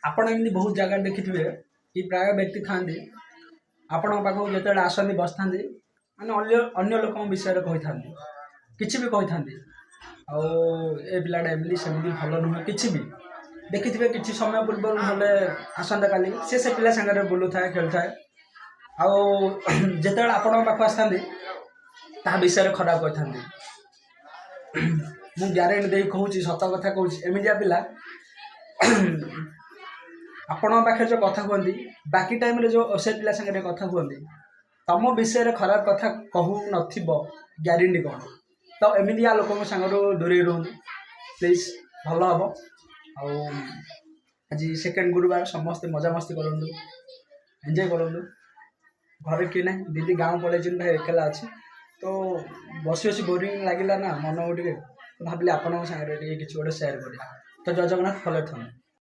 ଆପଣ ଏମିତି ବହୁତ ଜାଗା ଦେଖିଥିବେ କି ପ୍ରାୟ ବ୍ୟକ୍ତି ଥାଆନ୍ତି ଆପଣଙ୍କ ପାଖକୁ ଯେତେବେଳେ ଆସନ୍ତି ବସିଥାନ୍ତି ମାନେ ଅନ୍ୟ ଅନ୍ୟ ଲୋକଙ୍କ ବିଷୟରେ କହିଥାନ୍ତି କିଛି ବି କହିଥାନ୍ତି ଆଉ ଏ ପିଲାଟା ଏମିତି ସେମିତି ଭଲ ନୁହେଁ କିଛି ବି ଦେଖିଥିବେ କିଛି ସମୟ ପୂର୍ବରୁ ନହେଲେ ଆସନ୍ତାକାଲି ସେ ପିଲା ସାଙ୍ଗରେ ବୁଲୁଥାଏ ଖେଳୁଥାଏ ଆଉ ଯେତେବେଳେ ଆପଣଙ୍କ ପାଖକୁ ଆସିଥାନ୍ତି ତାହା ବିଷୟରେ ଖରାପ କହିଥାନ୍ତି। ମୁଁ ଗ୍ୟାରେଣ୍ଟି ଦେଇ କହୁଛି ସତ କଥା କହୁଛି ଏମିତିଆ ପିଲା ଆପଣଙ୍କ ପାଖରେ ଯେଉଁ କଥା କୁହନ୍ତି ବାକି ଟାଇମରେ ଯେଉଁ ସେ ପିଲା ସାଙ୍ଗରେ କଥା କୁହନ୍ତି ତମ ବିଷୟରେ ଖରାପ କଥା କହୁନଥିବ ଗ୍ୟାରେଣ୍ଟି କ'ଣ। ତ ଏମିତିଆ ଲୋକଙ୍କ ସାଙ୍ଗରୁ ଦୂରେଇ ରୁହନ୍ତୁ ପ୍ଲିଜ୍, ଭଲ ହେବ। ଆଉ ଆଜି ସେକେଣ୍ଡ ଗୁରୁବାର ସମସ୍ତେ ମଜାମସ୍ତି କରନ୍ତୁ, ଏନ୍ଜୟ କରନ୍ତୁ। ଘରେ କିଏ ନାହିଁ, ଦିଦି ଗାଁ ପଳେଇଛନ୍ତି, ଭାଇ ଏକଲା ଅଛି ତ ବସି ବସି ବୋରିଂ ଲାଗିଲା ନା ମନକୁ ଟିକେ ଭାବିଲି ଆପଣଙ୍କ ସାଙ୍ଗରେ ଟିକେ କିଛି ଗୋଟେ ସେୟାର କରିବା। ତ ଜୟ ଜଗନ୍ନାଥ, ଭଲ ଥାନ୍ତୁ।